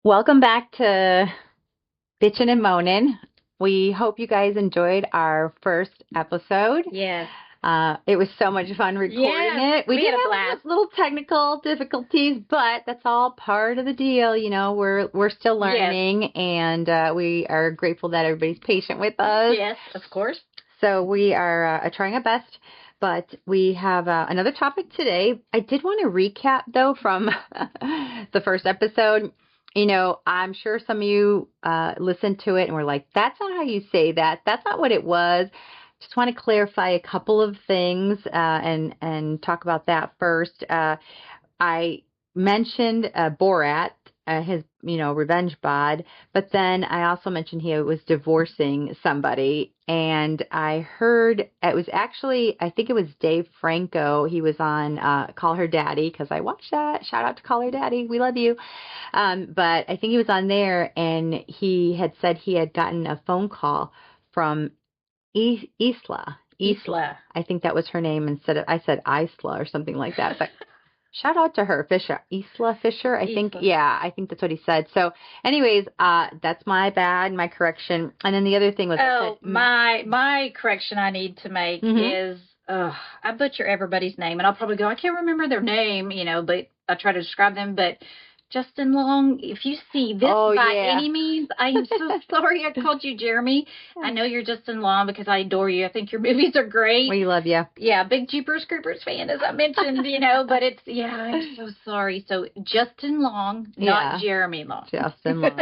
Welcome back to Bitchin Moanin. We hope you guys enjoyed our first episode. Yes. It was so much fun recording it. We did had a have blast. little technical difficulties, but that's all part of the deal. You know, we're still learning, and we are grateful that everybody's patient with us. Yes, of course. So we are trying our best. But we have another topic today. I did want to recap, though, from the first episode. You know, I'm sure some of you listened to it and were like, that's not how you say that. That's not what it was. Just want to clarify a couple of things and talk about that first. I mentioned Borat, his, revenge bod, but then I also mentioned he was divorcing somebody, and I heard it was actually, I think it was Dave Franco. He was on Call Her Daddy, because I watched that. Shout out to Call Her Daddy. We love you. But I think he was on there, and he had said he had gotten a phone call from Isla. Isla. I think that was her name instead of, I said Isla or something like that. But shout out to her, Fisher. Isla Fisher, I think. Yeah, I think that's what he said. So anyways, that's my bad, my correction. And then the other thing was... my correction I need to make is, I butcher everybody's name, and I'll probably go, I can't remember their name, but I try to describe them, but... Justin Long, if you see this any means, I am so sorry I called you Jeremy. I know you're Justin Long because I adore you. I think your movies are great. We love you. Yeah, big Jeepers Creepers fan, as I mentioned, but it's, I'm so sorry. So Justin Long, not Jeremy Long. Justin Long.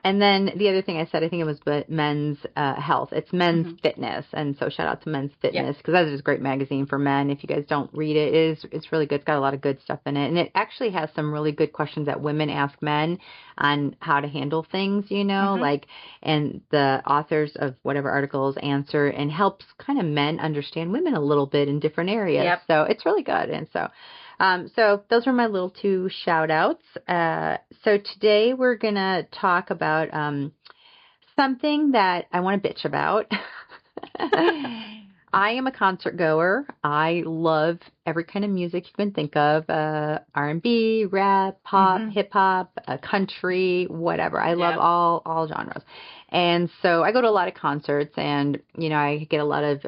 And then the other thing I said, I think it was men's health. It's men's fitness. And so shout out to Men's Fitness, because that is a great magazine for men. If you guys don't read it, it's really good. It's got a lot of good stuff in it. And it actually has some really good questions that women ask men on how to handle things, and the authors of whatever articles answer and helps kind of men understand women a little bit in different areas. Yep. So it's really good. And so those were my little two shout outs. So today we're going to talk about something that I want to bitch about. I am a concert goer. I love every kind of music you can think of, R&B, rap, pop, hip hop, country, whatever. I love all genres. And so I go to a lot of concerts, and, I get a lot of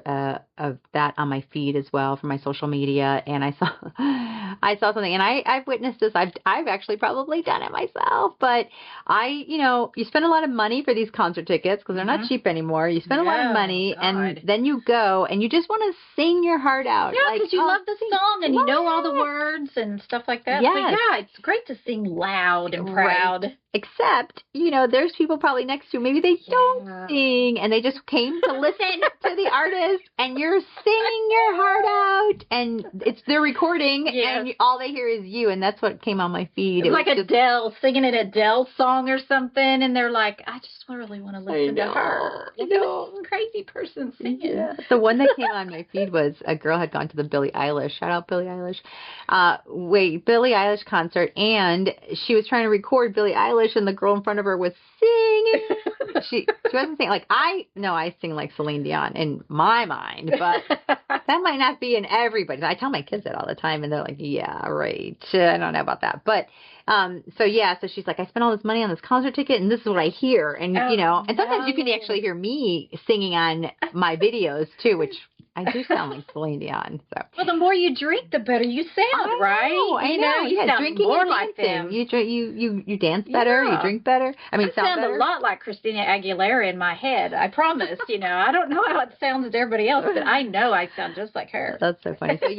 that on my feed as well from my social media. And I saw something, and I've witnessed this. I've actually probably done it myself, but you spend a lot of money for these concert tickets because they're not cheap anymore. You spend a lot of money, and then you go and you just want to sing your heart out. Yeah, because you love the song and you know all the words and stuff like that. Yes. So yeah, it's great to sing loud and proud. Right. Except, there's people probably next to you. Maybe they don't sing, and they just came to listen to the artist, and you're singing your heart out, and they're recording, and all they hear is you, and that's what came on my feed. It's like Adele singing an Adele song or something, and they're like, I just really want to listen to her. Look at this crazy person singing. Yeah. The one that came on my feed was a girl had gone to the Billie Eilish. Shout out Billie Eilish. Billie Eilish concert, and she was trying to record Billie Eilish, and the girl in front of her was singing. She wasn't singing I sing like Celine Dion in my mind, but that might not be in everybody's. I tell my kids that all the time, and they're like, yeah, right. I don't know about that, but so she's like, I spent all this money on this concert ticket, and this is what I hear, and and sometimes you can actually hear me singing on my videos too, which I do sound like Celine Dion. So. Well, the more you drink, the better you sound, right? I know. You sound drinking more and like them. You dance better. You drink better. I sound a lot like Christina Aguilera in my head. I promise. I don't know how it sounds to everybody else, but I know I sound just like her. That's so funny. So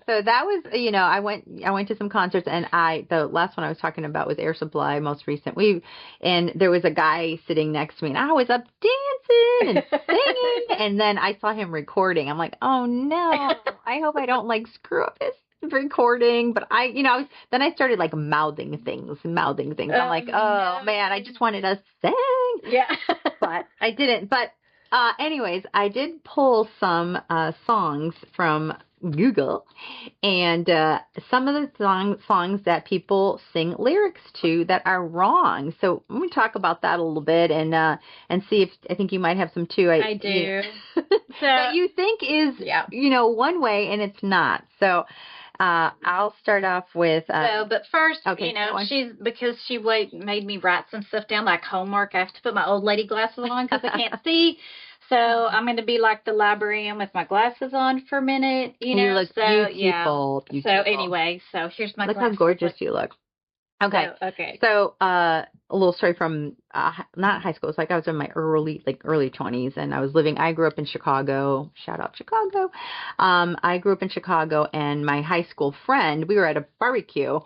so that was I went to some concerts, and the last one I was talking about was Air Supply, most recent. And there was a guy sitting next to me, and I was up dancing and singing, and then I saw him recording. I'm like, oh no, I hope I don't screw up his recording. But then I started mouthing things. I'm like, oh man, I just wanted to sing. Yeah. But I didn't. But anyways, I did pull some songs from Google, and some of the songs that people sing lyrics to that are wrong. So I'm going to talk about that a little bit and see if I think you might have some too. I do. That you think is one way, and it's not. So I'll start off with. But first, okay, because she made me write some stuff down like homework. I have to put my old lady glasses on because I can't see. So I'm going to be like the librarian with my glasses on for a minute. You look so beautiful. So anyway, so here's my. Look glasses. how gorgeous you look. Okay. So, a little story from not high school. It's like I was in my early 20s, and I grew up in Chicago. Shout out Chicago. I grew up in Chicago, and my high school friend, we were at a barbecue,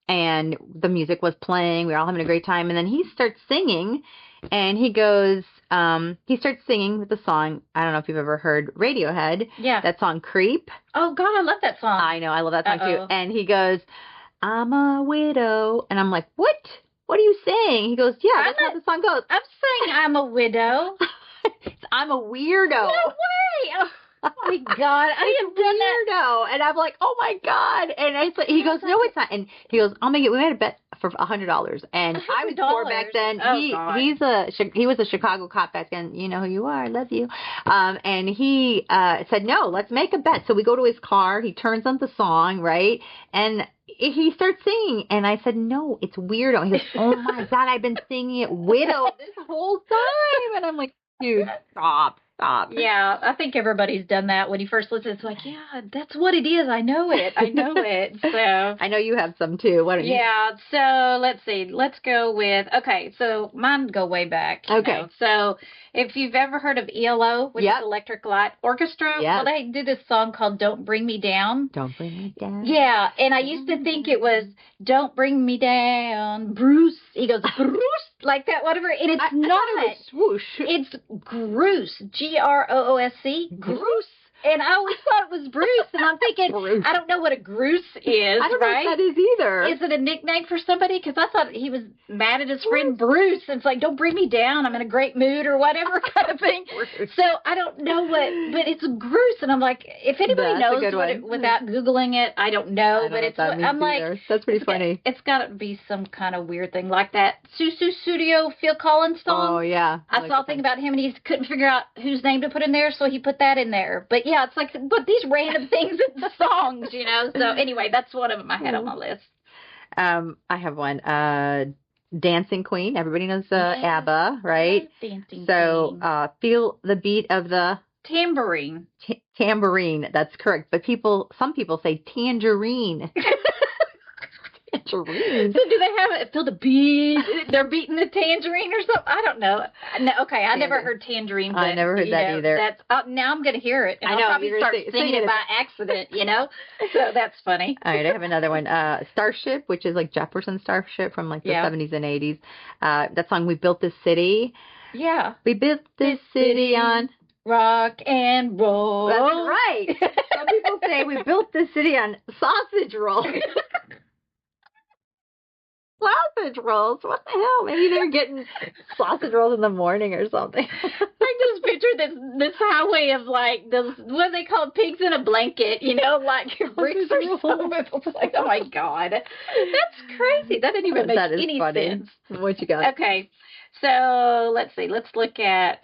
and the music was playing. We were all having a great time, and then he starts singing, and he starts singing with the song. I don't know if you've ever heard Radiohead. Yeah. That song, Creep. Oh God, I love that song. I know, I love that song too. And he goes, I'm a widow. And I'm like, what? What are you saying? He goes, yeah, that's how the song goes. I'm saying I'm a widow. I'm a weirdo. No way. Oh my God. I am weirdo. And I'm like, oh my God. And he goes, no, it's not. And he goes, we made a bet for $100. And I was poor back then. He was a Chicago cop back then. You know who you are. I love you. And he said, no, let's make a bet. So we go to his car. He turns on the song, right? And he starts singing, and I said, no, it's Weirdo. He goes, oh my God, I've been singing it Widow this whole time. And I'm like, dude, stop. Yeah, I think everybody's done that when you first listen. It's like, yeah, that's what it is. I know it. So I know you have some too. What are you? Yeah. So let's see. Let's go with so mine go way back. Okay. So if you've ever heard of ELO, which is Electric Light Orchestra, well, they did this song called "Don't Bring Me Down." Don't bring me down. Yeah, and I used to think it was "Don't Bring Me Down, Bruce." He goes Bruce like that, whatever, and it's not. It was swoosh. It's Groose, Groosc, Groose. And I always thought it was Bruce, and I'm thinking, I don't know what a Groose is, I don't know what that is either. Is it a nickname for somebody? Because I thought he was mad at his friend Bruce, and it's like, don't bring me down, I'm in a great mood, or whatever kind of thing. So I don't know but it's Groose, and I'm like, if anybody knows what it, without Googling it, I don't know, but it's what I'm like. That's pretty funny. It's got to be some kind of weird thing, like that Susu Studio Phil Collins song. Oh, yeah. I saw a thing about him, and he couldn't figure out whose name to put in there, so he put that in there. But yeah, it's like, but these random things in the songs, So anyway, that's one of them I had on my list. I have one. Dancing Queen. Everybody knows ABBA, right? Dancing Queen. Feel the beat of the tambourine. Tambourine. That's correct. But some people say tangerine. Tangerine. So do they have it? Feel the beat? They're beating the tangerine or something? I don't know. No, okay, I never heard tangerine. But, I never heard that either. That's now I'm going to hear it. And I know. I'll probably start singing it by accident. So that's funny. All right, I have another one. Starship, which is like Jefferson Starship from like the 70s and 80s. That song, We Built This City. Yeah. We built this city on rock and roll. That's right. Some people say we built this city on sausage rolls. Sausage rolls? What the hell? Maybe they're getting sausage rolls in the morning or something. I just picture this highway of like those, what are they called, pigs in a blanket, like bricks or something. It's like, oh my God. That's crazy. That didn't even make any sense. What you got? Okay. So let's see. Let's look at,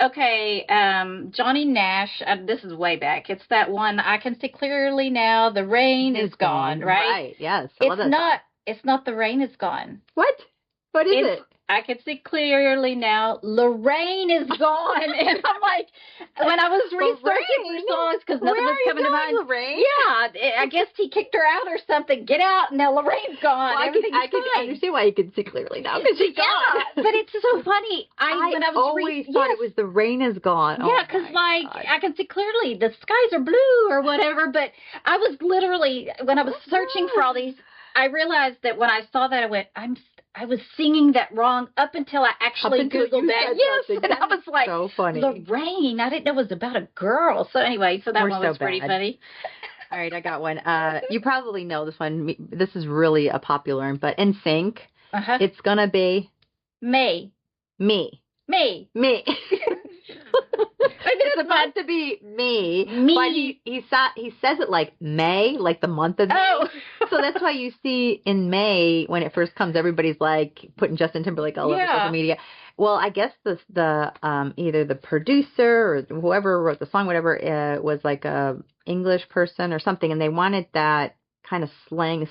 Johnny Nash. This is way back. It's that one, I can see clearly now, the rain is gone, right? Right, yes. I love that song. It's not the rain is gone. What? What is it? I can see clearly now, Lorraine is gone. And I'm like, when I was researching for songs, because nothing was coming to mind. Lorraine? Yeah, I guess he kicked her out or something. Get out, now Lorraine's gone. Well, I can understand why you can see clearly now, because she's gone. But it's so funny. I always thought it was the rain is gone. Yeah, because I can see clearly the skies are blue or whatever. But I was literally, when I was searching for all these, I realized that when I saw that, I went, I was singing that wrong up until I actually Googled that. Yes, and I was like, so funny. Lorraine, I didn't know it was about a girl. So anyway, that one was pretty funny. All right, I got one. You probably know this one. This is really a popular one, but In Sync. It's gonna be Me. It's about to be me. But he says it like May, like the month of May. Oh. So that's why you see in May, when it first comes, everybody's like putting Justin Timberlake all over social media. Well, I guess the either the producer or whoever wrote the song, whatever, was like a English person or something, and they wanted that kind of swang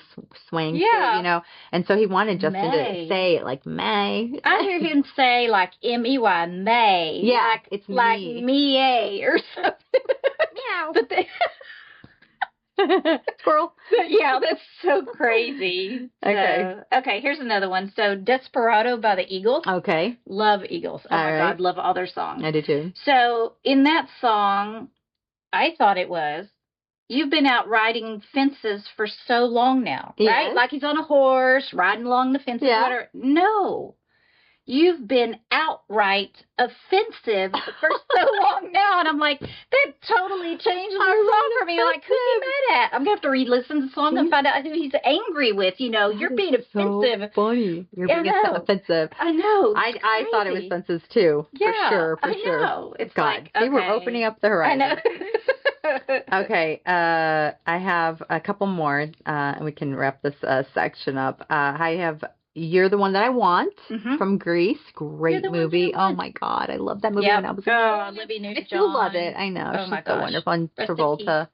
Yeah. shit, you know. And so he wanted Justin May. to say it like May. I hear him say like M-E-Y, May. Yeah, like, it's like me. me or something. Meow. But they, Squirrel. yeah, that's so crazy. Okay. So, okay, here's another one. So Desperado by the Eagles. Okay. Love Eagles. Oh All my right. God, love all their songs. I do too. So in that song, I thought it was, you've been out riding fences for so long now, right? Yes. Like he's on a horse, riding along the fences. Yeah. Whatever. No. You've been outright offensive for so long now. And I'm like, that totally changes the song for me. Like, who's he mad at? I'm going to have to re-listen to the song and find out who he's angry with. You know, you're being offensive. So funny. You're being offensive. I know. I thought it was fences too. Yeah, For sure. I know. It's God. like, okay. See, we're opening up the horizon. I know. Okay, I have a couple more, and we can wrap this section up. I have You're the One That I Want from Greece. Great movie. Oh my God, I love that movie when I was Olivia Newton-John. I still love it. I know. Oh She's my so gosh. wonderful. And Rest in Travolta.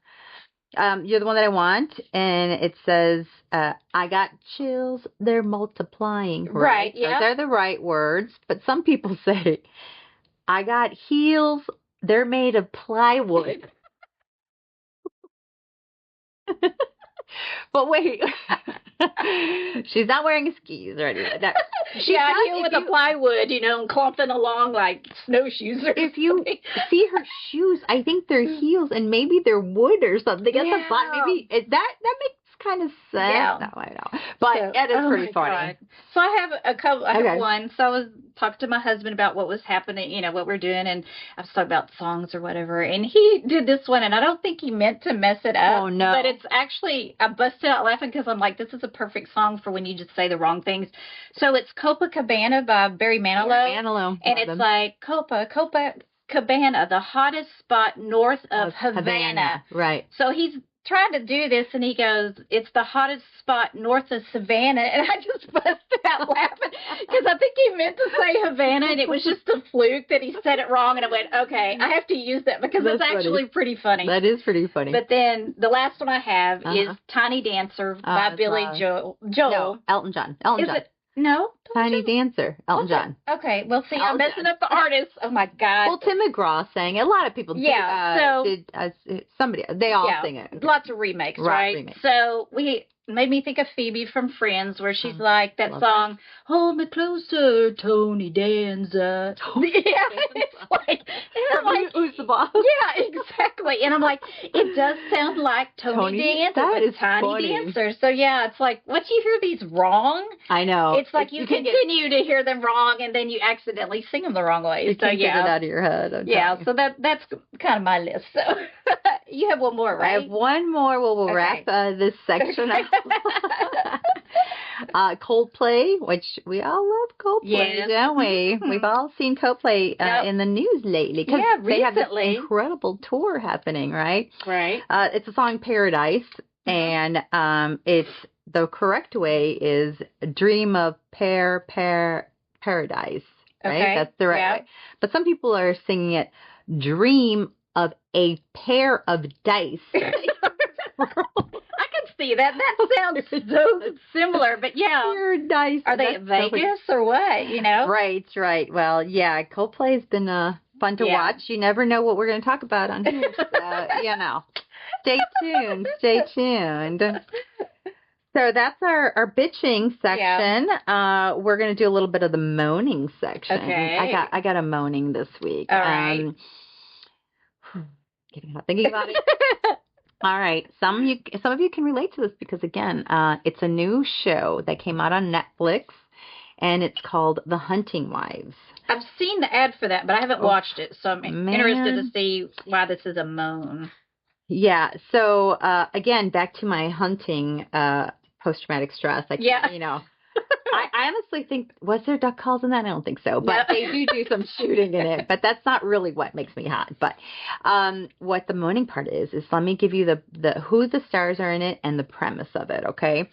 You're the One That I Want, and it says, I got chills, they're multiplying. Right, yeah. Those are the right words, but some people say, I got heels, they're made of plywood. But wait, she's not wearing skis or anything like that. She's out here with a plywood, you know, and clumping along like snowshoes or If you see her shoes, I think they're heels and maybe they're wood or something at the bottom. Maybe that makes kind of sense. Yeah. No, I know. But it is pretty funny. God. So I have a couple. I have one. So I was talking to my husband about what was happening, you know, what we're doing, and I was talking about songs or whatever, and he did this one, and I don't think he meant to mess it up. Oh no! But it's actually, I busted out laughing because I'm like, this is a perfect song for when you just say the wrong things. So it's Copacabana by Barry Manilow. And it's like Copacabana, the hottest spot north of Havana. Right. So he's trying to do this, and he goes, it's the hottest spot north of Savannah, and I just busted out laughing because I think he meant to say Havana, and it was just a fluke that he said it wrong, and I went, okay, I have to use that because it's actually pretty funny. That is pretty funny. But then the last one I have is Tiny Dancer by Billy Joel. No, Elton John. Elton John. No? Tiny Dancer, Elton John. Okay, well, see, I'm messing up the artist. Oh, my God. Well, Tim McGraw sang it. A lot of people they all sing it. Lots of remakes, right? So we made me think of Phoebe from Friends, where she's like that song, Hold Me Closer, Tony Danza. It's like, and I'm like, Who's the boss? Yeah, exactly. And I'm like, it does sound like Tony Danza, that but is Tiny funny. Dancer. So yeah, it's like, once you hear these wrong, I know. it's like you continue to hear them wrong, and then you accidentally sing them the wrong way. You can't get it out of your head. So that's kind of my list. So you have one more, right? I have one more. We'll wrap this section up. Coldplay, which we all love Coldplay, don't we? We've all seen Coldplay in the news lately because they have this incredible tour happening, right? Right. It's a song Paradise, and it's the correct way is Dream of Paradise, right? Okay. That's the right way. But some people are singing it Dream of a Pair of Dice. See that sounds so similar, but Paradise. Are they at Vegas or what? You know? Right. Well, yeah, Coldplay's been fun to watch. You never know what we're going to talk about on here, so you know. Stay tuned. So that's our bitching section. Yeah. We're going to do a little bit of the moaning section. Okay. I got a moaning this week. All right. Thinking about it. All right. Some of you can relate to this because, again, it's a new show that came out on Netflix, and it's called The Hunting Wives. I've seen the ad for that, but I haven't watched it, so I'm interested to see why this is a moan. Yeah. So, again, back to my hunting post-traumatic stress. You know. I honestly think, was there duck calls in that? I don't think so. But they do some shooting in it. But that's not really what makes me hot. But what the moaning part is let me give you the who the stars are in it and the premise of it, okay?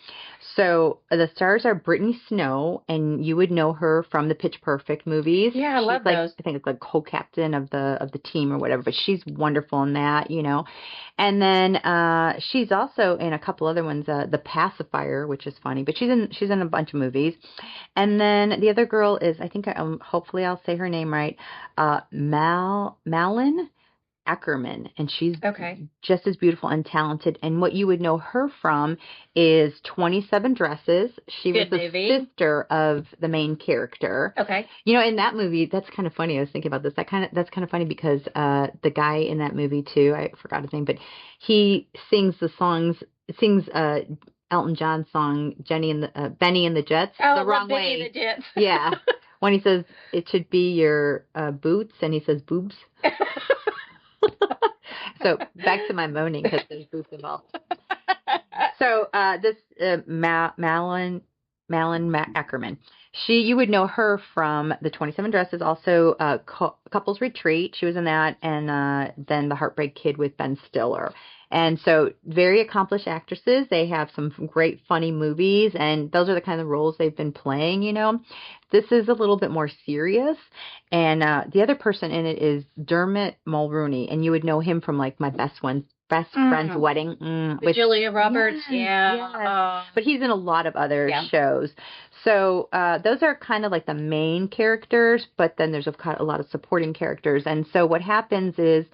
So the stars are Brittany Snow, and you would know her from the Pitch Perfect movies. Yeah, I love those. I think it's like co-captain of the team or whatever, but she's wonderful in that, you know. And then she's also in a couple other ones, The Pacifier, which is funny, but she's in a bunch of movies. And then the other girl is, I think, hopefully I'll say her name right, Malin Ackerman, and she's just as beautiful and talented. And what you would know her from is 27 Dresses. She was the sister of the main character. Okay. You know, in that movie, that's kind of funny. I was thinking about this. That's kind of funny because the guy in that movie too, I forgot his name, but he sings Elton John's song Benny and the Jets the wrong way. Benny and the Jets. Yeah. When he says it should be your boots, and he says boobs. So back to my moaning because there's boobs involved. So this Malin Ackerman, you would know her from the 27 Dresses, also Couples Retreat. She was in that, and then The Heartbreak Kid with Ben Stiller. And so very accomplished actresses. They have some great funny movies, and those are the kind of roles they've been playing, you know. This is a little bit more serious. And the other person in it is Dermot Mulroney, and you would know him from like My Best Friend's Wedding. With Julia Roberts, Yes. But he's in a lot of other shows. So those are kind of like the main characters, but then there's a lot of supporting characters. And so what happens is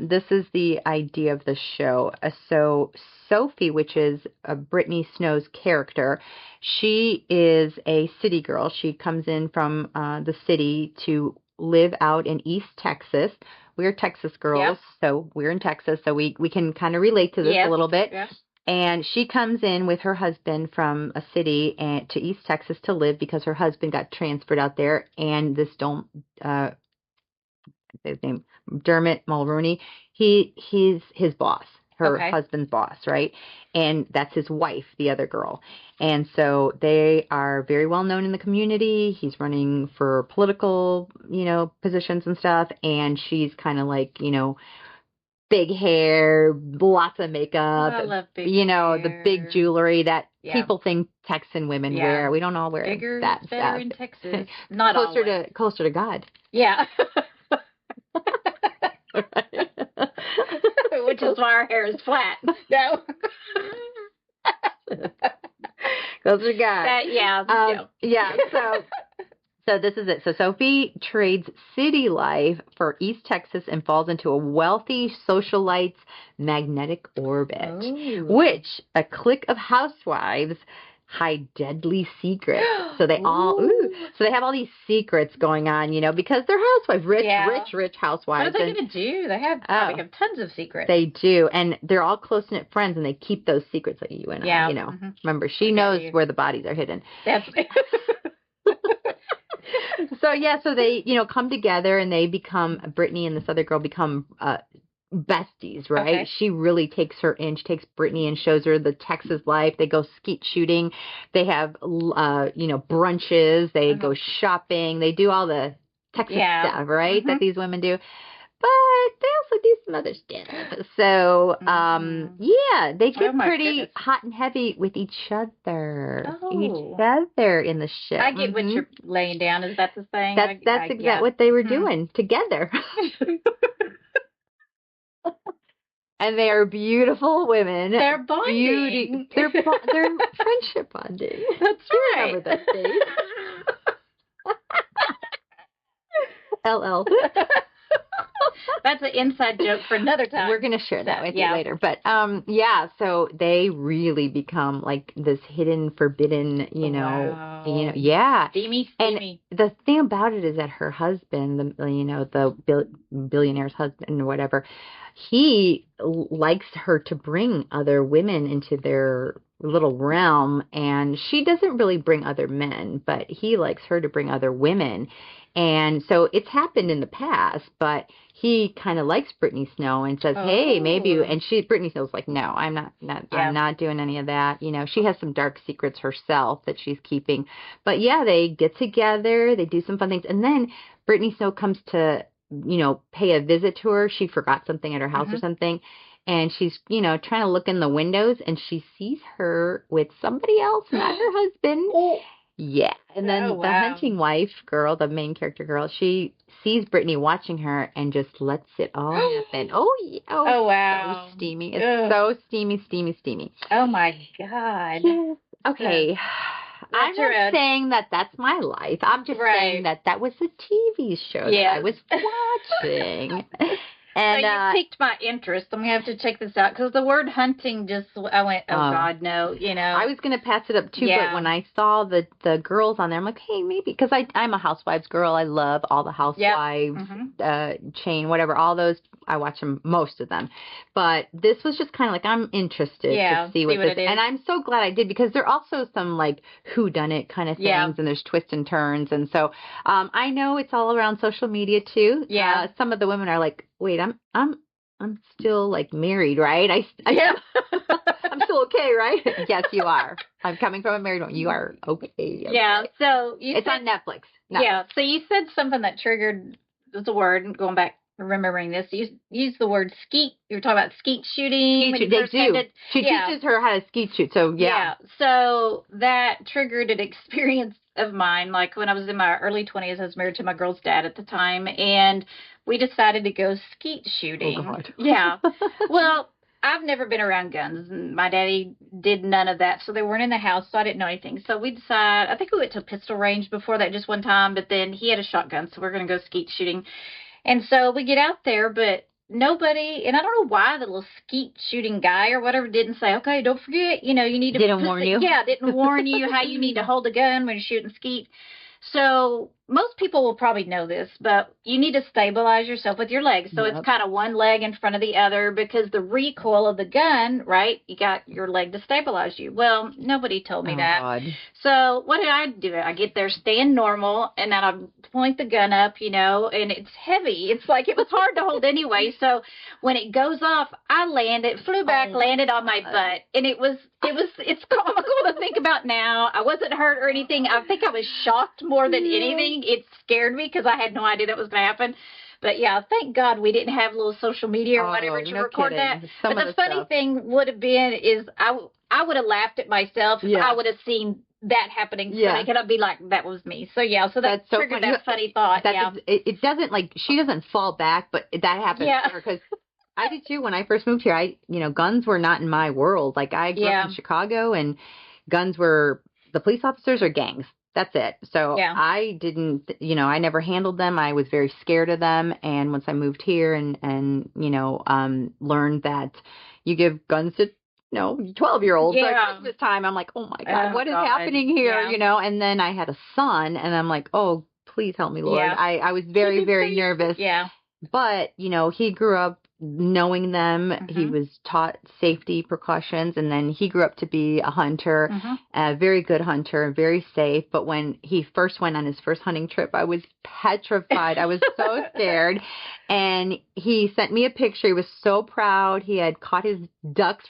this is the idea of the show. So Sophie, which is Brittany Snow's character, she is a city girl. She comes in from the city to live out in East Texas. We're Texas girls, so we're in Texas, so we can kind of relate to this a little bit. Yes. And she comes in with her husband from a city to East Texas to live because her husband got transferred out there, and this his name, Dermot Mulroney, he's his boss. Her husband's boss, right? And that's his wife, the other girl. And so they are very well known in the community. He's running for political, positions and stuff. And she's kind of like, big hair, lots of makeup. I love big hair. The big jewelry that people think Texan women wear. We don't all wear bigger, that better stuff. In Texas. Not closer to God. Yeah. Which is why our hair is flat. No. Closer to God. So this is it. So Sophie trades city life for East Texas and falls into a wealthy socialite's magnetic orbit, which a clique of housewives hide deadly secrets. So they they have all these secrets going on, because they're housewives, rich housewives. What are they going to do? They probably have tons of secrets. They do, and they're all close-knit friends, and they keep those secrets like you and I, Remember, she knows where the bodies are hidden. That's So they, come together, and they become, Brittany and this other girl become besties, right? Okay. She really takes her in. She takes Brittany and shows her the Texas life. They go skeet shooting. They have, brunches. They go shopping. They do all the Texas stuff, right? That these women do. But they also do some other stuff. So, they get pretty hot and heavy with each other. Each other in the show. I get what you're laying down. Is that the thing? That's exactly what they were doing together. And they are beautiful women. They're bonding. They're friendship bonding. That's right. Remember that days. LL. That's an inside joke for another time. We're going to share that with you later. But, so they really become like this hidden, forbidden, Steamy. And the thing about it is that her husband, the billionaire's husband or whatever, he likes her to bring other women into their little realm, and she doesn't really bring other men, but he likes her to bring other women. And so it's happened in the past, but he kind of likes Brittany Snow and says, "Hey, maybe." And Brittany Snow's like, "No, I'm not I'm not doing any of that." She has some dark secrets herself that she's keeping. But they get together, they do some fun things, and then Brittany Snow comes to, pay a visit to her. She forgot something at her house or something. And she's, trying to look in the windows, and she sees her with somebody else, not her husband. Yeah. And then Oh, the wow. hunting wife girl, the main character girl, she sees Brittany watching her and just lets it all happen. Oh, yeah. Oh, So wow. steamy. It's Ugh. so steamy, steamy, steamy. Oh, my God. Yes. Okay. I'm That's your not own. saying that that's my life. I'm just saying Right. that was a TV show that I Yes. was watching. So And you piqued my interest. I'm going to have to check this out because the word hunting just, I went, oh, God, no, you know. I was going to pass it up too, Yeah. but when I saw the girls on there, I'm like, hey, maybe, because I'm a Housewives girl. I love all the Housewives chain, whatever, all those. I watch them, most of them. But this was just kind of like, I'm interested to see what this it is. And I'm so glad I did, because there are also some like whodunit kind of things, and there's twists and turns. And so I know it's all around social media too. Yeah. Some of the women are like, wait, I'm still like married, right? Yeah. I'm still okay, right? Yes, you are. I'm coming from a married woman. You are okay. Yeah. So it's on Netflix. Yeah. So you said something that triggered the word. Going back, remembering this, you used the word skeet. You were talking about skeet shooting. They do. She teaches her how to skeet shoot. So yeah. So that triggered an experience of mine. Like when I was in my early 20s, I was married to my girl's dad at the time, and we decided to go skeet shooting. Oh, God. Yeah. Well, I've never been around guns, and my daddy did none of that, so they weren't in the house, so I didn't know anything. So we decided, I think we went to a pistol range before that just one time, but then he had a shotgun, so we're going to go skeet shooting. And so we get out there, but nobody, and I don't know why the little skeet shooting guy or whatever didn't say, okay, don't forget, you need to. Didn't warn you? Yeah, didn't warn you how you need to hold a gun when you're shooting skeet. So most people will probably know this, but you need to stabilize yourself with your legs. So it's kind of one leg in front of the other, because the recoil of the gun, right? You got your leg to stabilize you. Well, nobody told me that. God. So what did I do? I get there, stand normal, and then I point the gun up, and it's heavy. It's like it was hard to hold anyway. So when it goes off, I flew back, landed on my butt, and it's comical to think about now. I wasn't hurt or anything. I think I was shocked more than anything. It scared me because I had no idea that was going to happen. But yeah, thank God we didn't have a little social media or whatever to record that. But the funny thing would have been is I would have laughed at myself if I would have seen that happening. Yeah. And I'd be like, that was me. So yeah, so that's so triggered that funny thought. It doesn't, like, she doesn't fall back, but that happens to her, because I did too. When I first moved here, guns were not in my world. Like, I grew up in Chicago, and guns were, the police officers or gangs. That's it. So I didn't, I never handled them. I was very scared of them. And once I moved here and learned that you give guns to, 12-year-olds at Christmas time, I'm like, oh my God, what is happening here? And then I had a son, and I'm like, oh, please help me, Lord. I was very, very nervous. Yeah. But, he grew up knowing them. He was taught safety precautions, and then he grew up to be a hunter, a very good hunter, very safe. But when he first went on his first hunting trip, I was petrified. I was so scared. And he sent me a picture. He was so proud. He had caught his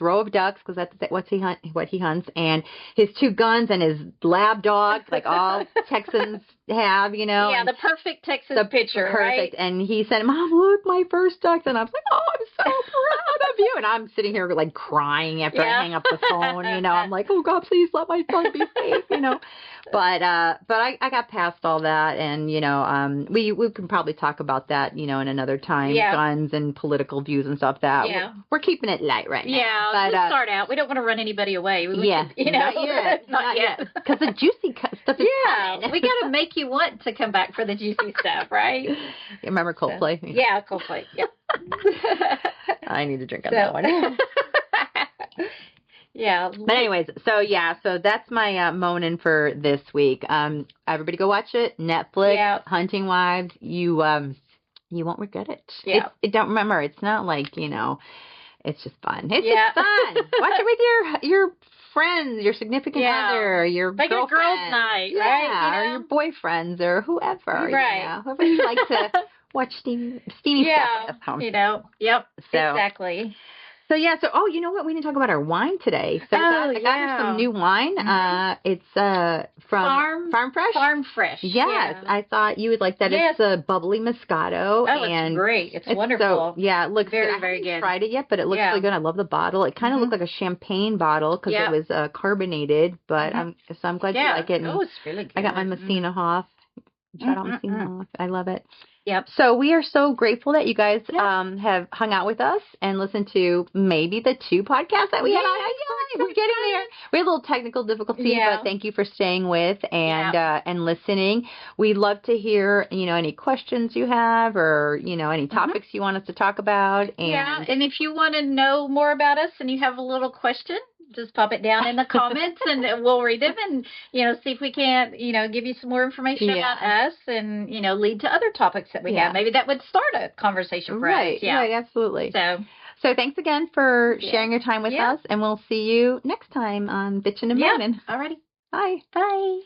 row of ducks, because that's what he hunts, and his 2 guns and his lab dog, like all Texans have, Yeah, the perfect Texas picture, perfect. Right? And he said, Mom, look, my first ducks. And I was like, oh, I'm so proud of you. And I'm sitting here like crying after I hang up the phone. I'm like, oh God, please let my son be safe. But I got past all that, and we can probably talk about that in another time. Guns and political views and stuff. We're keeping it light right now. Yeah, but let's start out. We don't want to run anybody away. Not yet. Not yet. Because the juicy stuff is coming. We got to make you want to come back for the juicy stuff, right? You remember Coldplay? So, yeah, Coldplay. Yeah. I need to drink on that one. Yeah. But anyways, so that's my moaning for this week. Everybody go watch it. Netflix, Hunting Wives. You won't regret it. Yeah. Don't remember, it's not like, it's just fun. It's just fun. Watch it with your friends, your significant other, your like girlfriend. a girls' night, right? Or your boyfriends, or whoever. Right. Whoever you like to watch steamy stuff with. Yep. So. Exactly. So you know what? We didn't talk about our wine today. So I got her some new wine. It's from Farm Fresh. Farm Fresh. Yes, yeah. I thought you would like that. Yes. It's a bubbly Moscato. Oh, and it's great. It's wonderful. It looks very, good. very good. I haven't tried it yet, but it looks really good. I love the bottle. It kind of looked like a champagne bottle because it was carbonated. But I'm glad you like it. And it's really good. I got my Messina Hoff. Shout out Messina Hoff. I love it. Yep. So we are so grateful that you guys have hung out with us and listened to maybe the 2 podcasts that we had. We're getting there. We had a little technical difficulty, but thank you for staying with and listening. We'd love to hear, any questions you have or, any topics you want us to talk about. And if you want to know more about us and you have a little question, just pop it down in the comments and we'll read them and, see if we can't, give you some more information about us and, lead to other topics that we have. Maybe that would start a conversation for us. Yeah. Right, absolutely. So thanks again for sharing your time with us, and we'll see you next time on Bitchin Moanin. Alrighty. Bye. Bye.